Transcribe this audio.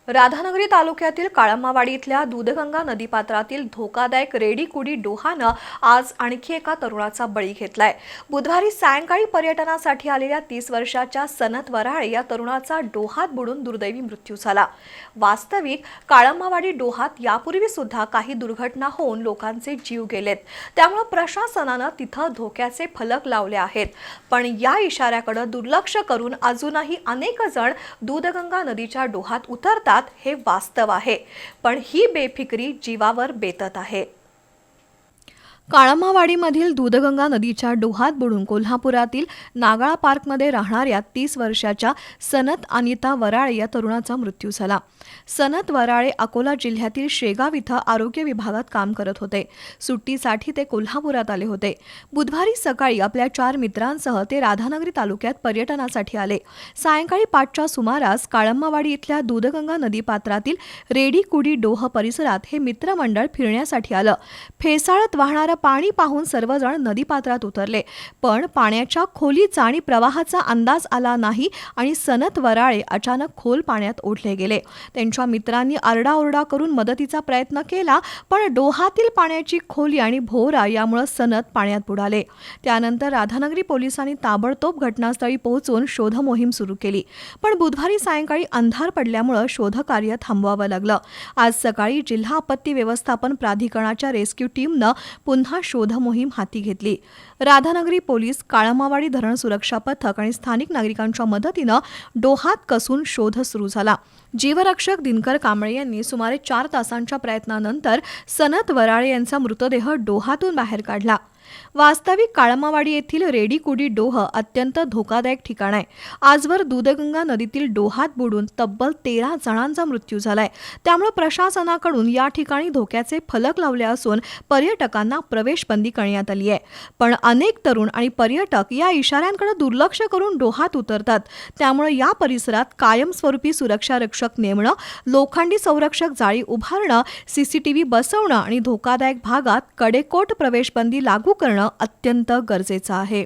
राधानगरी तालुक्यातील काळमावाडी इथल्या दूधगंगा नदीपात्रातील धोकादायक रेडीकुडी डोहानं आज आणखी एका तरुणाचा बळी घेतलाय। बुधवारी सायंकाळी पर्यटनासाठी आलेल्या 30 वर्षाच्या सनत वराळे या तरुणाचा डोहात बुडून दुर्दैवी मृत्यू झाला। वास्तविक काळमावाडी डोहात यापूर्वी सुद्धा काही दुर्घटना होऊन लोकांचे जीव गेलेत, त्यामुळे प्रशासनानं तिथं धोक्याचे फलक लावले आहेत। पण या इशाऱ्याकडे दुर्लक्ष करून अजूनही अनेक जण दूधगंगा नदीच्या डोहात उतरतात हे वास्तव आहे, पण ही बेफिक्री जीवावर बेतत आहे। काळमावाडीमधील दूधगंगा नदीच्या डोहात बुडून कोल्हापुरातील नागाळा पार्कमध्ये राहणाऱ्या 30 वर्षाच्या सनत अनिता वराळे या तरुणाचा मृत्यू झाला। सनत वराळे अकोला जिल्ह्यातील शेगाव इथं आरोग्य विभागात काम करत होते। सुट्टीसाठी ते कोल्हापुरात आले होते। बुधवारी सकाळी आपल्या 4 मित्रांसह ते राधानगरी तालुक्यात पर्यटनासाठी आले। सायंकाळी 5च्या सुमारास काळमावाडी इथल्या दूधगंगा नदीपात्रातील रेडीकुडी डोह परिसरात हे मित्रमंडळ फिरण्यासाठी आलं। फेसाळत वाहणारा पाणी पाहून सर्वजण नदीपात्रात उतरले, पण पाण्याच्या खोलीचा आणि प्रवाहाचा अंदाज आला नाही आणि सनत वराळे अचानक खोल पाण्यात ओढले गेले। त्यांच्या मित्रांनी आरडाओरडा करून मदतीचा प्रयत्न केला, पण डोहातील पाण्याची खोली आणि भोवरा यामुळे सनत पाण्यात बुडाले। त्यानंतर राधानगरी पोलिसांनी ताबडतोब घटनास्थळी पोहोचून शोध मोहीम सुरू केली, पण बुधवारी सायंकाळी अंधार पडल्यामुळे शोधकार्य थांबवावं लागलं। आज सकाळी जिल्हा आपत्ती व्यवस्थापन प्राधिकरणाच्या रेस्क्यू टीमनं पुन्हा शोध मोहीम हाती घेतली। राधानगरी पोलीस, काळमावाडी धरण सुरक्षा पथक आणि स्थानिक नागरिकांच्या मदतीनं डोहात कसून शोध सुरू झाला। जीवरक्षक दिनकर कांबळे यांनी सुमारे 4 तासांच्या प्रयत्नानंतर सनत वराळे यांचा मृतदेह डोहातून बाहेर काढला। वास्तविक काळमावाडी येथील रेडीकुडी डोह अत्यंत धोकादायक ठिकाण आहे। आजवर दूधगंगा नदीतील डोहात बुडून तब्बल 13 जणांचा मृत्यू झालाय, त्यामुळे प्रशासनाकडून या ठिकाणी धोक्याचे फलक लावले असून पर्यटकांना प्रवेशबंदी करण्यात आली आहे। पण अनेक तरुण आणि पर्यटक या इशाऱ्यांकडे दुर्लक्ष करून डोहात उतरतात, त्यामुळे या परिसरात कायमस्वरूपी सुरक्षा रक्षक नेमणं, लोखंडी संरक्षक जाळी उभारणं, सीसीटीव्ही बसवणं आणि धोकादायक भागात कडेकोट प्रवेशबंदी लागू करणं अत्यंत गरजेचं आहे।